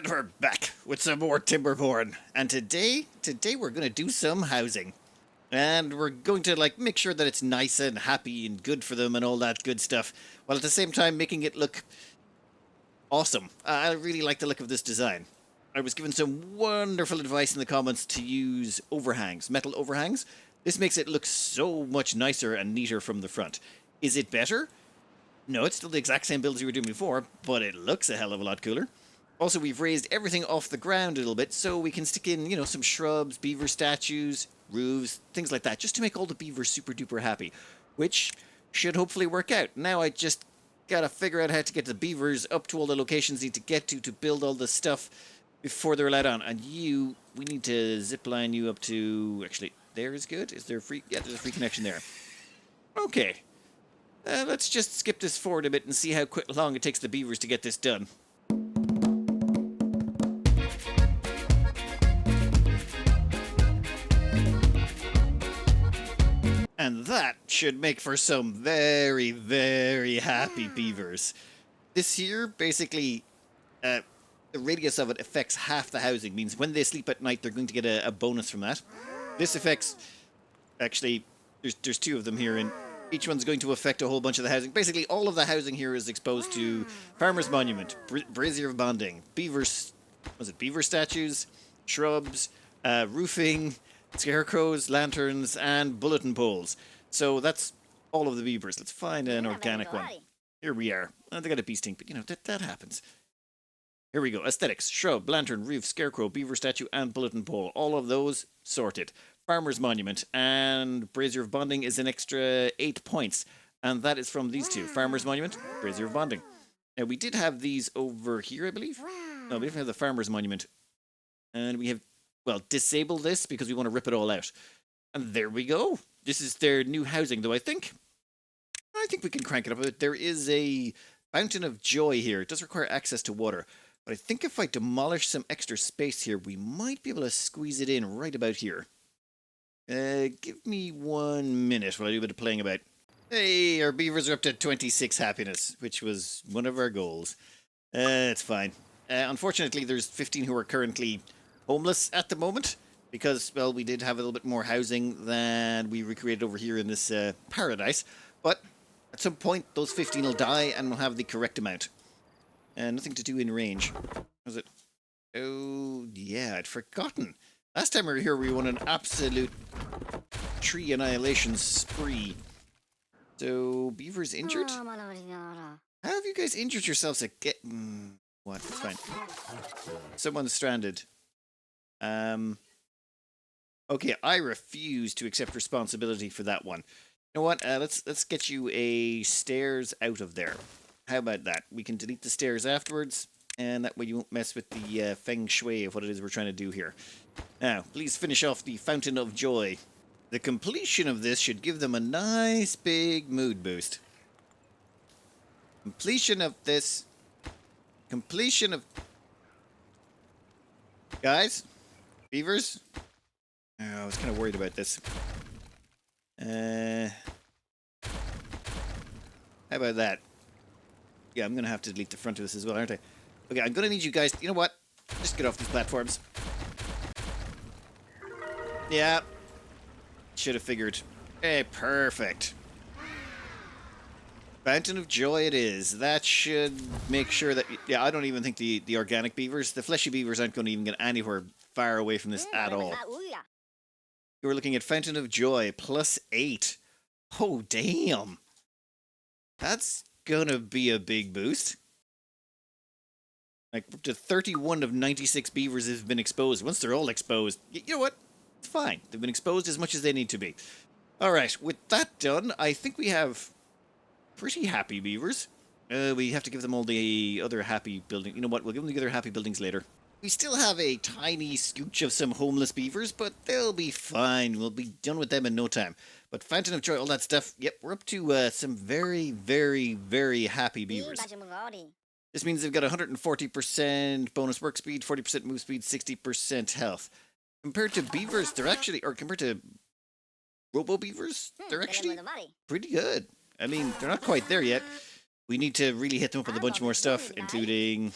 And we're back with some more Timberborn. And today we're going to do some housing. And we're going to make sure that it's nice and happy and good for them and all that good stuff, while at the same time making it look awesome. I really like the look of this design. I was given some wonderful advice in the comments to use overhangs, metal overhangs. This makes it look so much nicer and neater from the front. Is it better? No, it's still the exact same build as you were doing before, but it looks a hell of a lot cooler. Also, we've raised everything off the ground a little bit, so we can stick in, some shrubs, beaver statues, roofs, things like that, just to make all the beavers super duper happy, which should hopefully work out. Now I just gotta figure out how to get the beavers up to all the locations they need to get to build all the stuff before they're allowed on. And we need to zip line you up to, actually, there is good. Is there a free, yeah, there's a free connection there. Okay. Let's just skip this forward a bit and see how long it takes the beavers to get this done. And that should make for some very, very happy beavers. This here, basically, the radius of it affects half the housing. Means when they sleep at night, they're going to get a bonus from that. This affects, actually, there's two of them here, and each one's going to affect a whole bunch of the housing. Basically, all of the housing here is exposed to Farmer's Monument, Brazier of Bonding, beaver statues, shrubs, roofing, scarecrows, lanterns, and bulletin poles. So that's all of the beavers. Let's find an organic one. Here we are. They got a bee sting, but that happens. Here we go. Aesthetics, shrub, lantern, roof, scarecrow, beaver statue, and bulletin pole. All of those sorted. Farmer's Monument and Brazier of Bonding is an extra 8 points. And that is from these two. Farmer's Monument, Brazier of Bonding. Now, we did have these over here, I believe. No, we didn't have the Farmer's Monument. And we have, well, disable this because we want to rip it all out. And there we go. This is their new housing, though I think we can crank it up a bit. There is a fountain of joy here. It does require access to water. But I think if I demolish some extra space here, we might be able to squeeze it in right about here. Give me 1 minute while I do a bit of playing about. Hey, our beavers are up to 26 happiness, which was one of our goals. It's fine. Unfortunately, there's 15 who are currently homeless at the moment, because, well, we did have a little bit more housing than we recreated over here in this paradise. But at some point, those 15 will die, and we'll have the correct amount. Nothing to do in range. Was it? Oh, yeah, I'd forgotten. Last time we were here, we won an absolute tree annihilation spree. So, beavers injured? How have you guys injured yourselves again? What? It's fine. Someone's stranded. Okay, I refuse to accept responsibility for that one. You know what? Let's get you a stairs out of there. How about that? We can delete the stairs afterwards, and that way you won't mess with the feng shui of what it is we're trying to do here. Now, please finish off the Fountain of Joy. The completion of this should give them a nice big mood boost. Completion of this. Completion of... Guys? Beavers? Oh, I was kind of worried about this. How about that? Yeah, I'm going to have to delete the front of this as well, aren't I? Okay, I'm going to need you guys... You know what? Just get off these platforms. Yeah. Should have figured. Hey, perfect. Fountain of Joy it is. That should make sure that... Yeah, I don't even think the organic beavers, the fleshy beavers aren't going to even get anywhere far away from this at all. You're looking at Fountain of Joy, +8. Oh, damn. That's gonna be a big boost. Like, up to 31 of 96 beavers have been exposed. Once they're all exposed, you know what? It's fine. They've been exposed as much as they need to be. Alright, with that done, I think we have pretty happy beavers. We have to give them all the other happy buildings. You know what? We'll give them the other happy buildings later. We still have a tiny scooch of some homeless beavers, but they'll be fine. We'll be done with them in no time. But Fountain of Joy, all that stuff, yep, we're up to some very, very, very happy beavers. This means they've got 140% bonus work speed, 40% move speed, 60% health. Compared to beavers, they're actually, or compared to robo beavers, they're actually pretty good. I mean, they're not quite there yet. We need to really hit them up with a bunch more stuff, including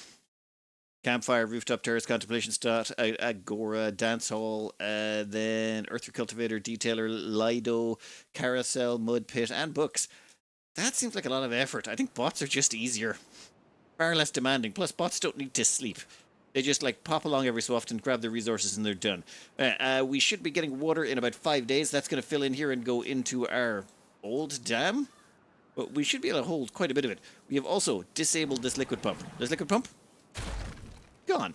Campfire, rooftop terrace, contemplation spot, agora, dance hall, then earth cultivator, detailer, lido, carousel, mud pit, and books. That seems like a lot of effort. I think bots are just easier, far less demanding. Plus, bots don't need to sleep. They just like pop along every so often, grab the resources, and they're done. We should be getting water in about 5 days. That's going to fill in here and go into our old dam. But we should be able to hold quite a bit of it. We have also disabled this liquid pump. This liquid pump? Gone.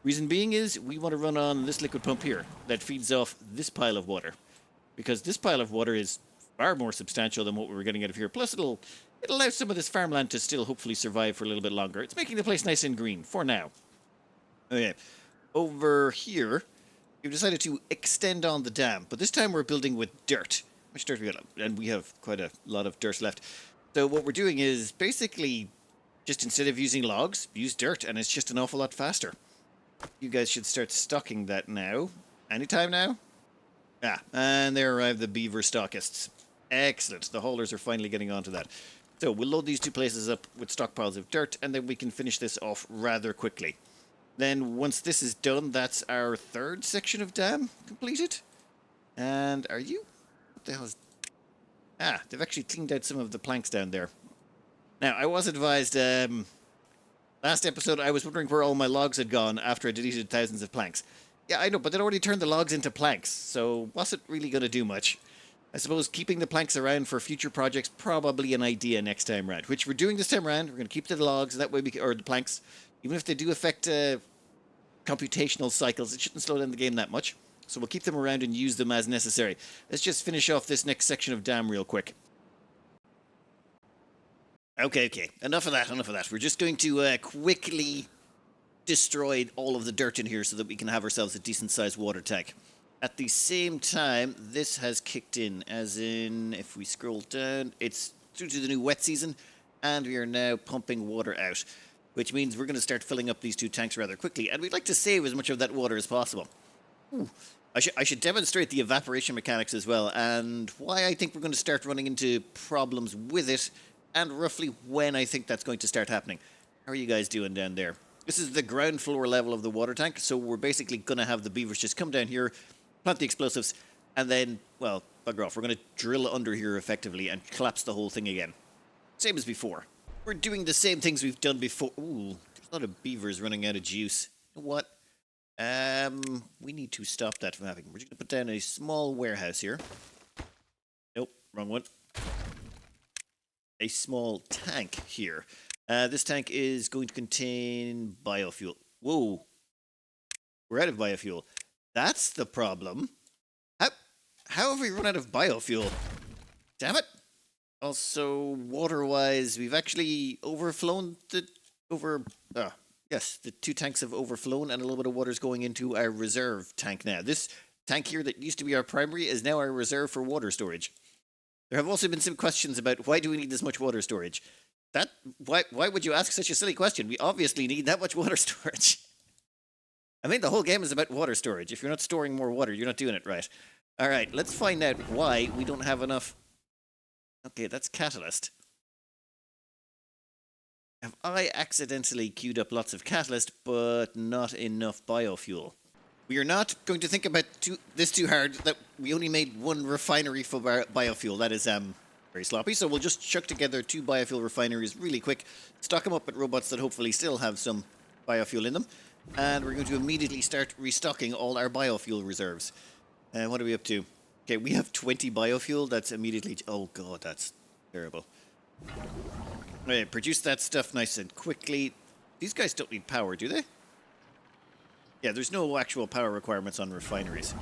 Reason being is we want to run on this liquid pump here that feeds off this pile of water. Because this pile of water is far more substantial than what we were getting out of here. Plus, it'll allow some of this farmland to still hopefully survive for a little bit longer. It's making the place nice and green for now. Okay. Over here, we've decided to extend on the dam. But this time we're building with dirt. How much dirt we got? And we have quite a lot of dirt left. So what we're doing is basically just instead of using logs, use dirt, and it's just an awful lot faster. You guys should start stocking that now. Anytime now? Ah, and there arrive the beaver stockists. Excellent. The haulers are finally getting onto that. So we'll load these two places up with stockpiles of dirt, and then we can finish this off rather quickly. Then once this is done, that's our third section of dam completed. And are you? What the hell is... Ah, they've actually cleaned out some of the planks down there. Now, I was advised, last episode I was wondering where all my logs had gone after I deleted thousands of planks. Yeah, I know, but they'd already turned the logs into planks, so wasn't really going to do much. I suppose keeping the planks around for future projects probably an idea next time round, which we're doing this time around. We're going to keep the logs, that way or the planks. Even if they do affect computational cycles, it shouldn't slow down the game that much. So we'll keep them around and use them as necessary. Let's just finish off this next section of dam real quick. Okay. Enough of that. We're just going to quickly destroy all of the dirt in here so that we can have ourselves a decent-sized water tank. At the same time, this has kicked in, as in, if we scroll down, it's due to the new wet season, and we are now pumping water out, which means we're going to start filling up these two tanks rather quickly, and we'd like to save as much of that water as possible. Ooh. I should demonstrate the evaporation mechanics as well, and why I think we're going to start running into problems with it, and roughly when I think that's going to start happening. How are you guys doing down there? This is the ground floor level of the water tank, so we're basically going to have the beavers just come down here, plant the explosives, and then, well, bugger off. We're going to drill under here effectively and collapse the whole thing again. Same as before. We're doing the same things we've done before. Ooh, there's a lot of beavers running out of juice. You know what? We need to stop that from happening. We're just going to put down a small warehouse here. Nope, wrong one. A small tank here. This tank is going to contain biofuel. Whoa. We're out of biofuel. That's the problem. How have we run out of biofuel? Damn it. Also, water-wise, we've actually overflown yes, the two tanks have overflown and a little bit of water's going into our reserve tank now. This tank here that used to be our primary is now our reserve for water storage. There have also been some questions about why do we need this much water storage? Why would you ask such a silly question? We obviously need that much water storage. I mean, the whole game is about water storage. If you're not storing more water, you're not doing it right. All right, let's find out why we don't have enough. Okay, that's catalyst. Have I accidentally queued up lots of catalyst, but not enough biofuel? We are not going to think about this too hard, that we only made one refinery for biofuel. That is very sloppy, so we'll just chuck together 2 biofuel refineries really quick, stock them up with robots that hopefully still have some biofuel in them, and we're going to immediately start restocking all our biofuel reserves. What are we up to? Okay, we have 20 biofuel. That's immediately... Oh, God, that's terrible. Right, produce that stuff nice and quickly. These guys don't need power, do they? Yeah, there's no actual power requirements on refineries.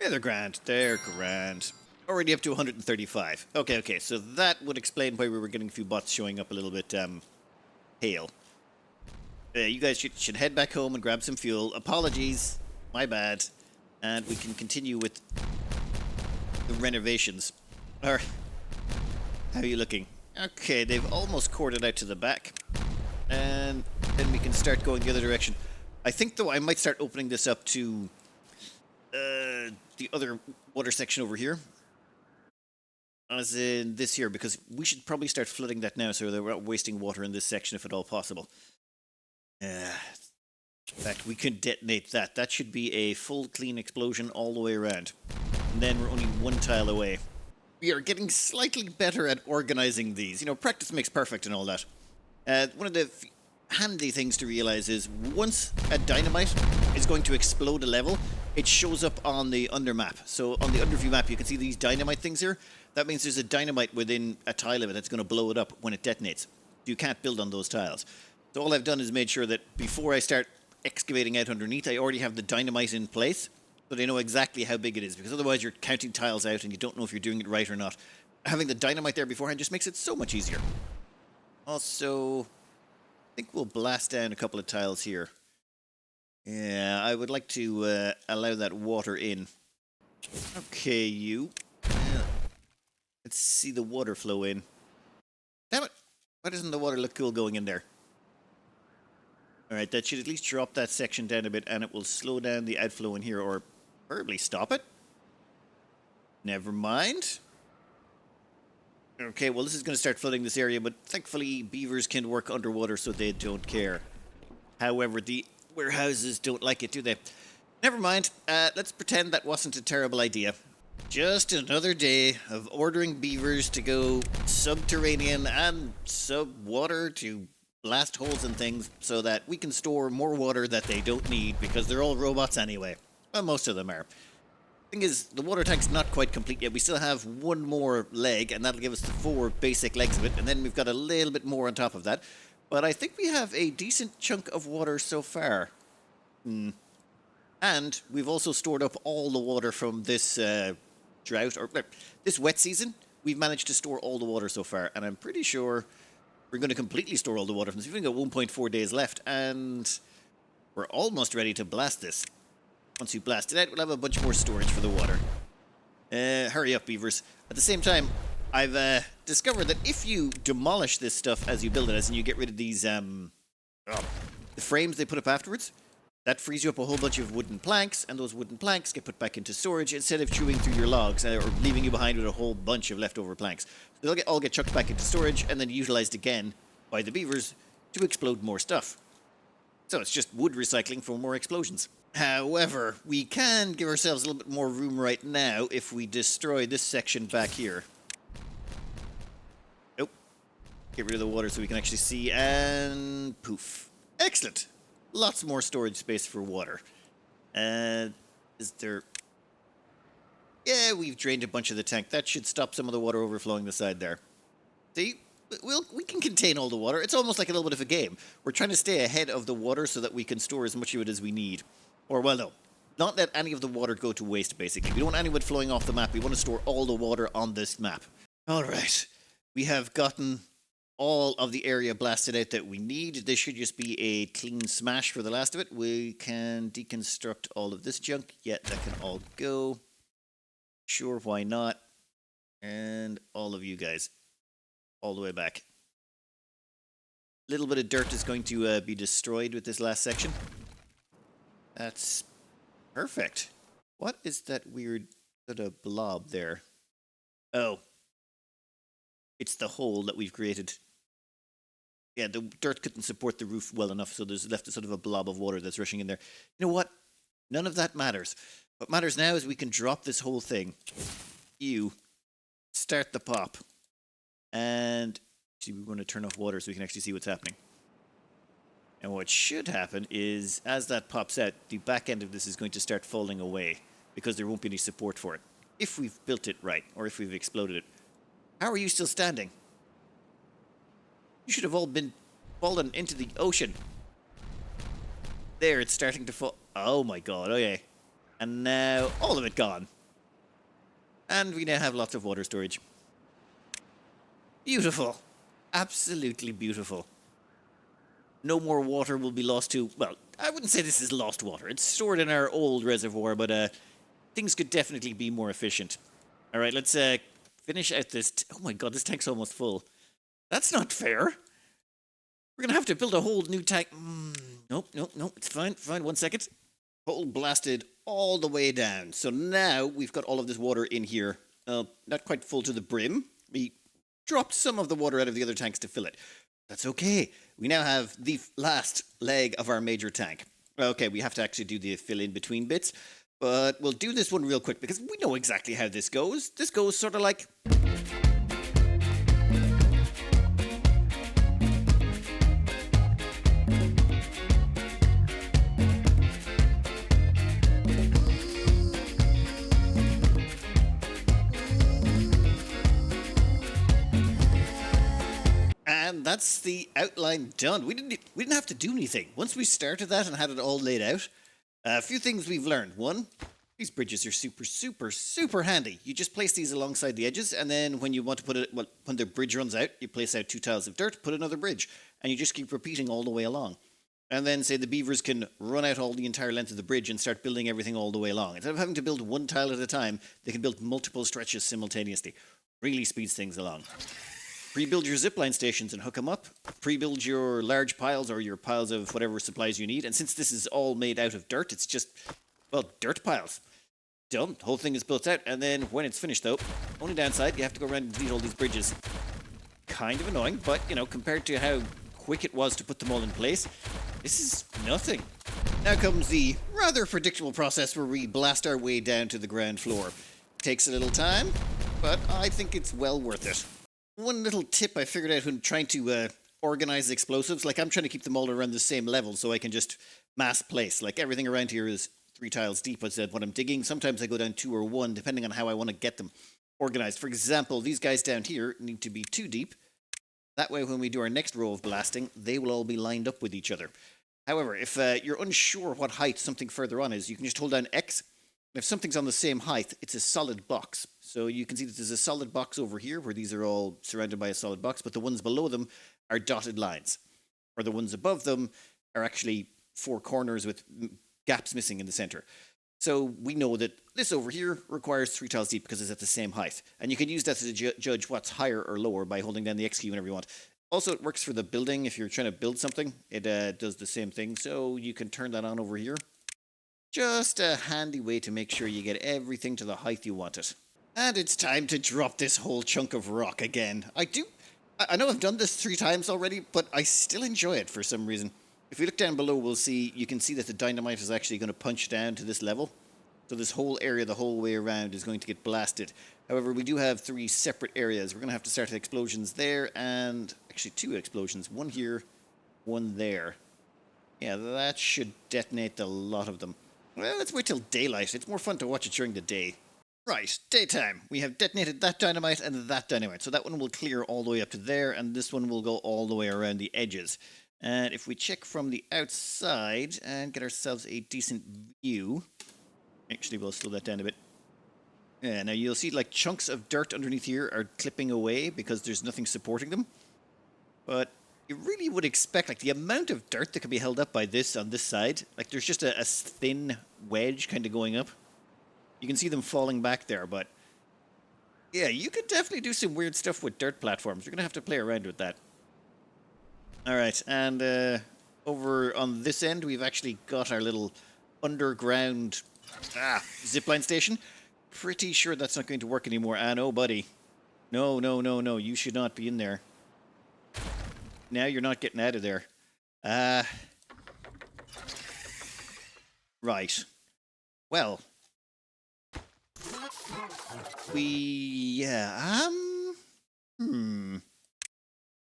Yeah, they're grand. They're grand. Already up to 135. Okay, so that would explain why we were getting a few bots showing up a little bit, pale. You guys should head back home and grab some fuel. Apologies. My bad. And we can continue with the renovations. Alright. How are you looking? Okay, they've almost corded out to the back. And then we can start going the other direction. I think, though, I might start opening this up to the other water section over here. As in this here, because we should probably start flooding that now so that we're not wasting water in this section if at all possible. In fact, we could detonate that. That should be a full clean explosion all the way around. And then we're only one tile away. We are getting slightly better at organizing these. You know, practice makes perfect and all that. One of the handy things to realize is once a dynamite is going to explode a level, it shows up on the undermap. So on the underview map, you can see these dynamite things here. That means there's a dynamite within a tile of it that's going to blow it up when it detonates. You can't build on those tiles. So all I've done is made sure that before I start excavating out underneath, I already have the dynamite in place, so they know exactly how big it is, because otherwise you're counting tiles out and you don't know if you're doing it right or not. Having the dynamite there beforehand just makes it so much easier. Also, I think we'll blast down a couple of tiles here. Yeah, I would like to allow that water in. Okay, you. Let's see the water flow in. Damn it! Why doesn't the water look cool going in there? Alright, that should at least drop that section down a bit, and it will slow down the outflow in here, or preferably stop it. Never mind. Okay, well, this is going to start flooding this area, but thankfully beavers can work underwater, so they don't care. However, the warehouses don't like it, do they? Never mind. Let's pretend that wasn't a terrible idea. Just another day of ordering beavers to go subterranean and sub-water to blast holes and things so that we can store more water that they don't need because they're all robots anyway. Well, most of them are. Thing is, the water tank's not quite complete yet. We still have one more leg, and that'll give us the 4 basic legs of it, and then we've got a little bit more on top of that. But I think we have a decent chunk of water so far. And we've also stored up all the water from this drought, or this wet season. We've managed to store all the water so far, and I'm pretty sure we're going to completely store all the water from this. We've only got 1.4 days left, and we're almost ready to blast this. Once we blast it out, we'll have a bunch more storage for the water. Hurry up, beavers. At the same time, I've discovered that if you demolish this stuff as you build it, as in you get rid of these, the frames they put up afterwards, that frees you up a whole bunch of wooden planks, and those wooden planks get put back into storage instead of chewing through your logs or leaving you behind with a whole bunch of leftover planks. So they'll all get chucked back into storage and then utilized again by the beavers to explode more stuff. So it's just wood recycling for more explosions. However, we can give ourselves a little bit more room right now if we destroy this section back here. Nope. Get rid of the water so we can actually see, and poof. Excellent. Lots more storage space for water. Is there... Yeah, we've drained a bunch of the tank. That should stop some of the water overflowing the side there. See? We can contain all the water. It's almost like a little bit of a game. We're trying to stay ahead of the water so that we can store as much of it as we need. Or, well, no. Not let any of the water go to waste, basically. We don't want any of it flowing off the map. We want to store all the water on this map. Alright. We have gotten all of the area blasted out that we need. This should just be a clean smash for the last of it. We can deconstruct all of this junk. Yeah, that can all go. Sure, why not? And all of you guys. All the way back. A little bit of dirt is going to be destroyed with this last section. That's perfect. What is that weird sort of blob there? Oh. It's the hole that we've created. Yeah, the dirt couldn't support the roof well enough, so there's left a sort of a blob of water that's rushing in there. You know what? None of that matters. What matters now is we can drop this whole thing. Start the pop. And see, we want to turn off water so we can actually see what's happening. And what should happen is, as that pops out, the back end of this is going to start falling away because there won't be any support for it. If we've built it right, or if we've exploded it. How are you still standing? You should have all been fallen into the ocean. There, it's starting to fall. Oh my god, okay. And now, all of it gone. And we now have lots of water storage. Beautiful. Absolutely beautiful. No more water will be lost to... Well, I wouldn't say this is lost water. It's stored in our old reservoir, but things could definitely be more efficient. Alright, let's finish out this... Oh my god, this tank's almost full. That's not fair. We're going to have to build a whole new tank. Nope. It's fine. 1 second. Hole blasted all the way down. So now we've got all of this water in here. Not quite full to the brim. We dropped some of the water out of the other tanks to fill it. That's okay. We now have the last leg of our major tank. Okay, we have to actually do the fill in between bits, but we'll do this one real quick because we know exactly how this goes. This goes sort of like... And that's the outline done. We didn't have to do anything. Once we started that and had it all laid out, a few things we've learned. One, these bridges are super, super, super handy. You just place these alongside the edges, and then when you want to put it, well, when the bridge runs out, you place out 2 tiles of dirt, put another bridge, and you just keep repeating all the way along. And then, say, the beavers can run out all the entire length of the bridge and start building everything all the way along. Instead of having to build one tile at a time, they can build multiple stretches simultaneously. Really speeds things along. Pre-build your zipline stations and hook them up. Pre-build your large piles or your piles of whatever supplies you need. And since this is all made out of dirt, it's just, well, dirt piles. Done. The whole thing is built out. And then when it's finished, though, only downside, you have to go around and delete all these bridges. Kind of annoying, but, you know, compared to how quick it was to put them all in place, this is nothing. Now comes the rather predictable process where we blast our way down to the ground floor. Takes a little time, but I think it's well worth it. One little tip I figured out when trying to organize explosives, like I'm trying to keep them all around the same level so I can just mass place. Like everything around here is 3 tiles deep as what I'm digging. Sometimes I go down 2 or 1, depending on how I want to get them organized. For example, these guys down here need to be 2 deep. That way, when we do our next row of blasting, they will all be lined up with each other. However, if you're unsure what height something further on is, you can just hold down X. If something's on the same height, it's a solid box. So you can see that there's a solid box over here where these are all surrounded by a solid box, but the ones below them are dotted lines. Or the ones above them are actually 4 corners with gaps missing in the center. So we know that this over here requires 3 tiles deep because it's at the same height. And you can use that to judge what's higher or lower by holding down the X key whenever you want. Also, it works for the building. If you're trying to build something, it does the same thing. So you can turn that on over here. Just a handy way to make sure you get everything to the height you want it. And it's time to drop this whole chunk of rock again. I know I've done this 3 times already, but I still enjoy it for some reason. If we look down below, you can see that the dynamite is actually going to punch down to this level. So this whole area, the whole way around, is going to get blasted. However, we do have 3 separate areas. We're going to have to start explosions there, and actually 2 explosions. 1 here, 1 there. Yeah, that should detonate a lot of them. Well, let's wait till daylight. It's more fun to watch it during the day. Right, daytime. We have detonated that dynamite and that dynamite. So that one will clear all the way up to there, and this one will go all the way around the edges. And if we check from the outside and get ourselves a decent view... Actually, we'll slow that down a bit. Yeah, now you'll see like chunks of dirt underneath here are clipping away because there's nothing supporting them. But... you really would expect, like, the amount of dirt that can be held up by this on this side. Like, there's just a thin wedge kind of going up. You can see them falling back there, but... yeah, you could definitely do some weird stuff with dirt platforms. You're going to have to play around with that. Alright, and over on this end, we've actually got our little underground zipline station. Pretty sure that's not going to work anymore. Ah, no, buddy. No, no, no, no. You should not be in there. Now you're not getting out of there. Right. Well.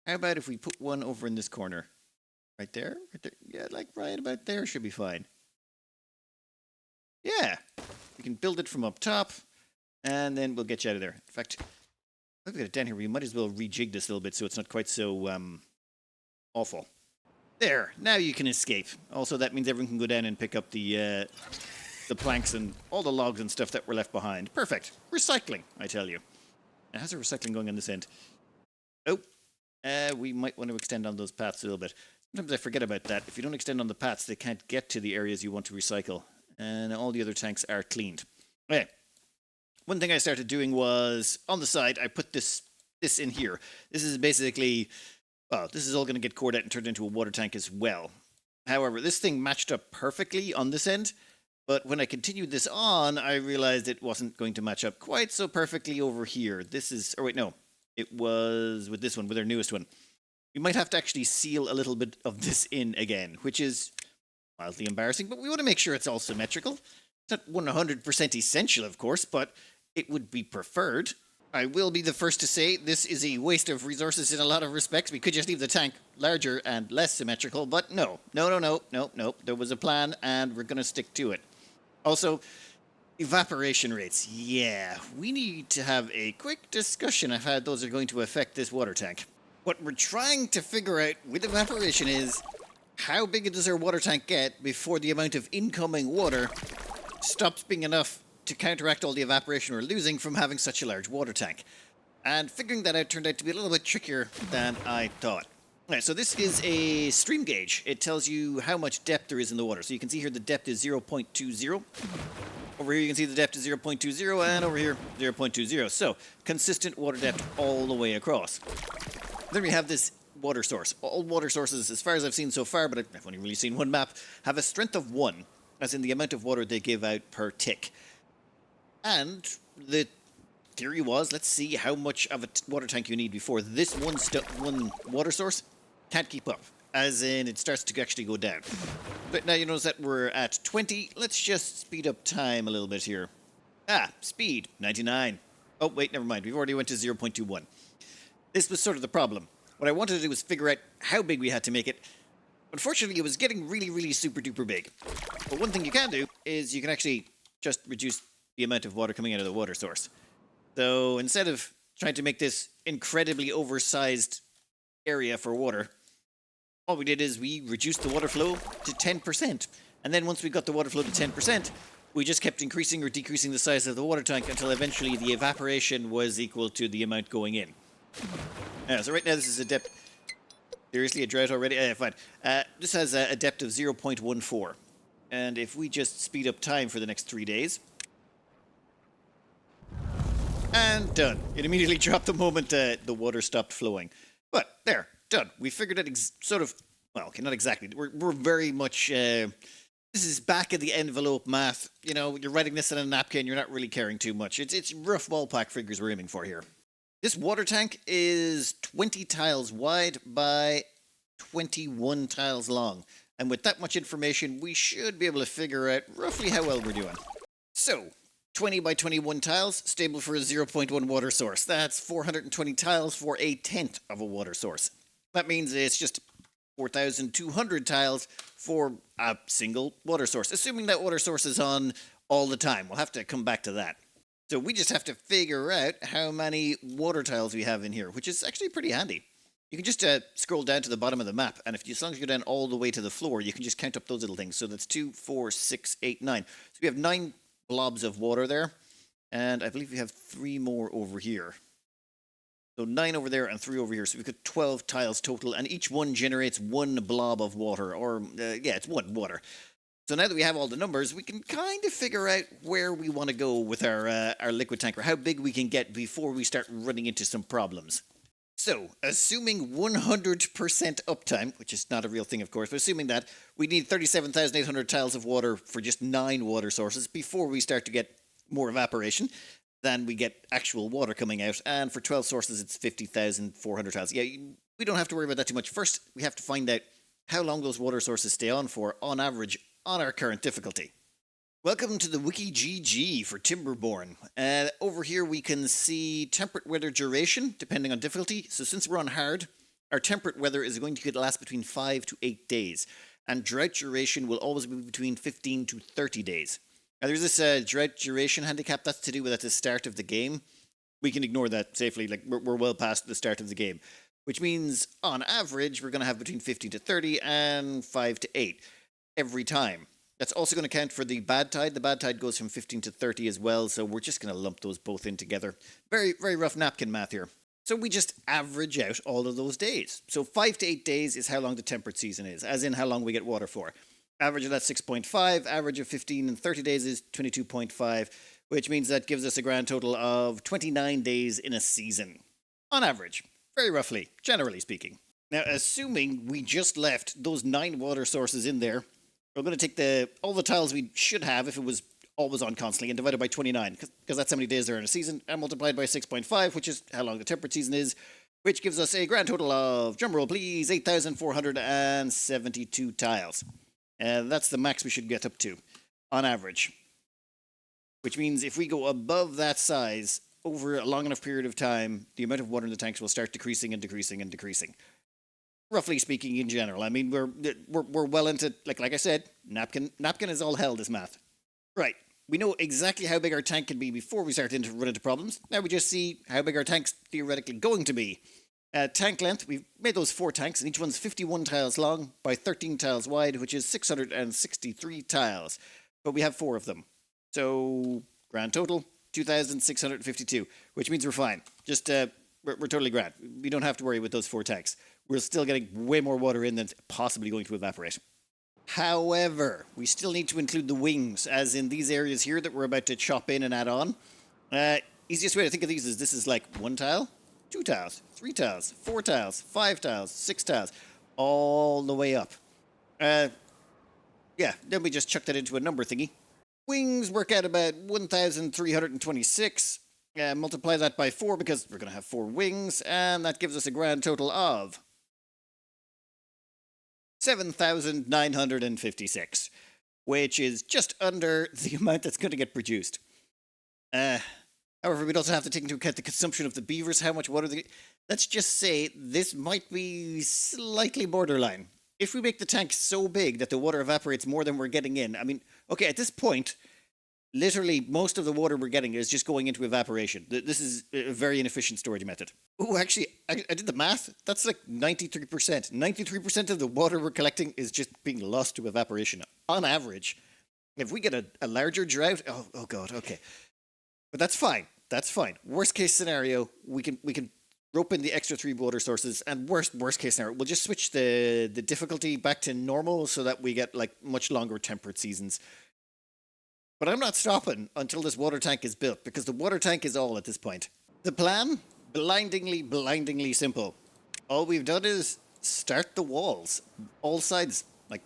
How about if we put one over in this corner? Right there? Right there? Yeah, like right about there should be fine. Yeah. We can build it from up top, and then we'll get you out of there. In fact, look at it down here. We might as well rejig this a little bit so it's not quite so, awful. There, now you can escape. Also, that means everyone can go down and pick up the planks and all the logs and stuff that were left behind. Perfect. Recycling, I tell you. Now, how's the recycling going on this end? Oh, we might want to extend on those paths a little bit. Sometimes I forget about that. If you don't extend on the paths, they can't get to the areas you want to recycle. And all the other tanks are cleaned. Okay. One thing I started doing was, on the side, I put this in here. This is basically... well, this is all going to get cored out and turned into a water tank as well. However, this thing matched up perfectly on this end, but when I continued this on, I realized it wasn't going to match up quite so perfectly over here. This is... or wait, no. It was with this one, with our newest one. We might have to actually seal a little bit of this in again, which is mildly embarrassing, but we want to make sure it's all symmetrical. It's not 100% essential, of course, but it would be preferred. I will be the first to say this is a waste of resources in a lot of respects. We could just leave the tank larger and less symmetrical, but no. There was a plan, and we're going to stick to it. Also, evaporation rates. Yeah, we need to have a quick discussion of how those are going to affect this water tank. What we're trying to figure out with evaporation is how big does our water tank get before the amount of incoming water stops being enough to counteract all the evaporation we're losing from having such a large water tank. And figuring that out turned out to be a little bit trickier than I thought. Alright, so this is a stream gauge. It tells you how much depth there is in the water. So you can see here the depth is 0.20. Over here you can see the depth is 0.20, and over here 0.20. So consistent water depth all the way across. Then we have this water source. All water sources, as far as I've seen so far, but I've only really seen one map, have a strength of 1, as in the amount of water they give out per tick. And the theory was, let's see how much of a water tank you need before this one water source can't keep up. As in, it starts to actually go down. But now you notice that we're at 20. Let's just speed up time a little bit here. Speed, 99. Oh, wait, never mind. We've already went to 0.21. This was sort of the problem. What I wanted to do was figure out how big we had to make it. Unfortunately, it was getting really, really super duper big. But one thing you can do is you can actually just reduce the amount of water coming out of the water source. So instead of trying to make this incredibly oversized area for water, all we did is we reduced the water flow to 10%. And then once we got the water flow to 10%, we just kept increasing or decreasing the size of the water tank until eventually the evaporation was equal to the amount going in. So right now this is a depth... Seriously, a drought already? Fine. This has a depth of 0.14. And if we just speed up time for the next 3 days... And done. It immediately dropped the moment the water stopped flowing. But there, done. We figured it sort of... Well, okay, not exactly. We're very much... this is back of the envelope math. You know, you're writing this on a napkin, you're not really caring too much. It's rough ballpark figures we're aiming for here. This water tank is 20 tiles wide by 21 tiles long. And with that much information, we should be able to figure out roughly how well we're doing. So, 20 by 21 tiles, stable for a 0.1 water source. That's 420 tiles for a tenth of a water source. That means it's just 4,200 tiles for a single water source, assuming that water source is on all the time. We'll have to come back to that. So we just have to figure out how many water tiles we have in here, which is actually pretty handy. You can just scroll down to the bottom of the map, and as long as you go down all the way to the floor, you can just count up those little things. So that's 2, 4, 6, 8, 9. So we have 9 blobs of water there, and I believe we have 3 more over here. So 9 over there and 3 over here. So we've got 12 tiles total, and each one generates 1 blob of water, or it's 1 water. So now that we have all the numbers, we can kind of figure out where we want to go with our liquid tank, or how big we can get before we start running into some problems. So, assuming 100% uptime, which is not a real thing, of course, but assuming that, we need 37,800 tiles of water for just 9 water sources before we start to get more evaporation than we get actual water coming out. And for 12 sources, it's 50,400 tiles. Yeah, we don't have to worry about that too much. First, we have to find out how long those water sources stay on for, on average, on our current difficulty. Welcome to the Wiki GG for Timberborn. Over here we can see temperate weather duration, depending on difficulty. So since we're on hard, our temperate weather is going to last between 5 to 8 days. And drought duration will always be between 15 to 30 days. Now there's this drought duration handicap that's to do with at the start of the game. We can ignore that safely, like we're well past the start of the game. Which means, on average, we're going to have between 15 to 30 and 5 to 8 every time. That's also going to count for the bad tide. The bad tide goes from 15 to 30 as well, so we're just going to lump those both in together. Very, very rough napkin math here. So we just average out all of those days. So 5 to 8 days is how long the temperate season is, as in how long we get water for. Average of that 6.5, average of 15 and 30 days is 22.5, which means that gives us a grand total of 29 days in a season. On average, very roughly, generally speaking. Now, assuming we just left those 9 water sources in there, we're going to take all the tiles we should have if it was always on constantly and divide it by 29, because that's how many days there are in a season, and multiplied by 6.5, which is how long the temperate season is, which gives us a grand total of, drumroll please, 8,472 tiles. That's the max we should get up to, on average. Which means if we go above that size over a long enough period of time, the amount of water in the tanks will start decreasing and decreasing and decreasing. Roughly speaking, in general. I mean, we're well into, like I said, napkin is all hell, this math. Right. We know exactly how big our tank can be before we start to run into problems. Now we just see how big our tank's theoretically going to be. Tank length, we've made those 4 tanks, and each one's 51 tiles long by 13 tiles wide, which is 663 tiles. But we have 4 of them. So, grand total, 2,652, which means we're fine. Just, we're totally grand. We don't have to worry with those 4 tanks. We're still getting way more water in than possibly going to evaporate. However, we still need to include the wings, as in these areas here that we're about to chop in and add on. Easiest way to think of these is this is like 1 tile, 2 tiles, 3 tiles, 4 tiles, 5 tiles, 6 tiles, all the way up. Yeah, then we just chuck that into a number thingy. Wings work out about 1,326. Multiply that by 4 because we're going to have 4 wings, and that gives us a grand total of 7,956, which is just under the amount that's going to get produced. However, we'd also have to take into account the consumption of the beavers, how much water they... Let's just say this might be slightly borderline. If we make the tank so big that the water evaporates more than we're getting in, I mean, okay, at this point, literally most of the water we're getting is just going into evaporation. This is a very inefficient storage method. Oh, actually, I did the math. That's like 93%. 93% of the water we're collecting is just being lost to evaporation. On average, if we get a larger drought, oh god, okay. But that's fine. That's fine. Worst case scenario, we can rope in the extra 3 water sources, and worst case scenario, we'll just switch the difficulty back to normal so that we get like much longer temperate seasons. But I'm not stopping until this water tank is built, because the water tank is all at this point. The plan? Blindingly simple. All we've done is start the walls, all sides, like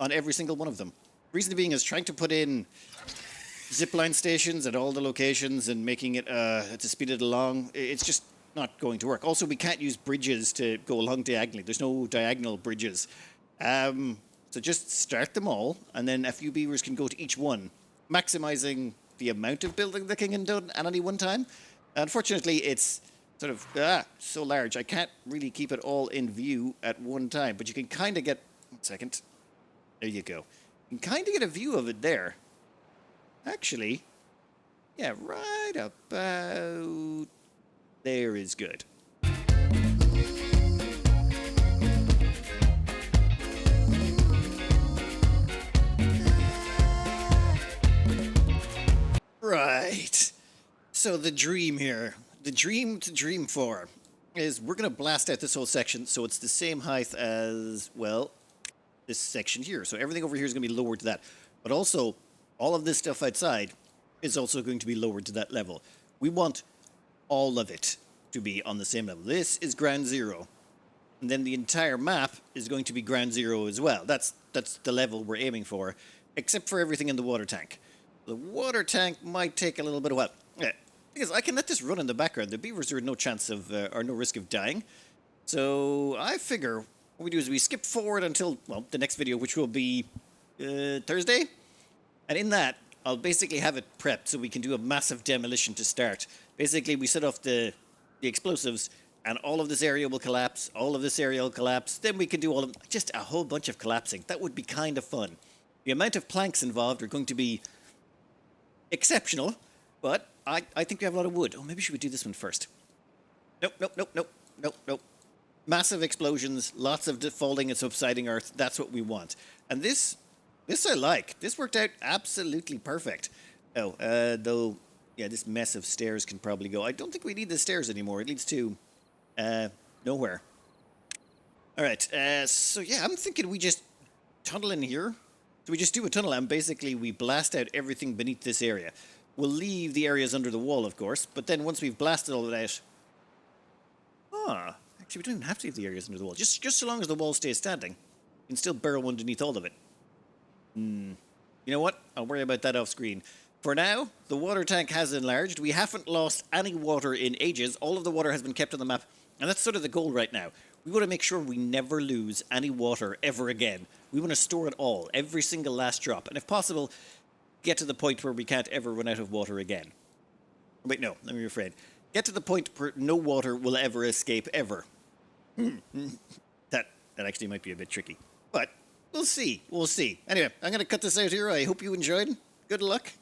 on every single one of them. Reason being is trying to put in zipline stations at all the locations and making it to speed it along. It's just not going to work. Also, we can't use bridges to go along diagonally. There's no diagonal bridges. So just start them all, and then a few beavers can go to each one, maximizing the amount of building that can get done at any one time. Unfortunately, it's sort of so large, I can't really keep it all in view at one time, but you can kind of get... 1 second. There you go. You can kind of get a view of it there. Actually, yeah, right about there is good. Right. So the dream here, the dream to dream for, is we're going to blast out this whole section so it's the same height as, well, this section here. So everything over here is going to be lowered to that. But also, all of this stuff outside is also going to be lowered to that level. We want all of it to be on the same level. This is ground zero. And then the entire map is going to be ground zero as well. That's the level we're aiming for, except for everything in the water tank. The water tank might take a little bit of while. Yeah, because I can let this run in the background. The beavers are no chance of, or no risk of dying. So I figure what we do is we skip forward until, well, the next video, which will be Thursday. And in that, I'll basically have it prepped so we can do a massive demolition to start. Basically, we set off the explosives, and all of this area will collapse, all of this area will collapse. Then we can do just a whole bunch of collapsing. That would be kind of fun. The amount of planks involved are going to be exceptional, but I think we have a lot of wood. Oh, maybe we should do this one first. Nope. Massive explosions, lots of falling and subsiding earth. That's what we want. And this I like. This worked out absolutely perfect. Oh, though, yeah, this mess of stairs can probably go. I don't think we need the stairs anymore. It leads to nowhere. All right, so yeah, I'm thinking we just tunnel in here. So we just do a tunnel, and basically we blast out everything beneath this area. We'll leave the areas under the wall, of course, but then once we've blasted all of it out... actually, we don't even have to leave the areas under the wall. Just so long as the wall stays standing, you can still burrow underneath all of it. You know what? I'll worry about that off screen. For now, the water tank has enlarged. We haven't lost any water in ages. All of the water has been kept on the map And that's sort of the goal right now. We want to make sure we never lose any water ever again. We want to store it all, every single last drop. And if possible, get to the point where we can't ever run out of water again. Wait, no, let me rephrase. Get to the point where no water will ever escape, ever. That actually might be a bit tricky. But we'll see. We'll see. Anyway, I'm going to cut this out here. I hope you enjoyed. Good luck.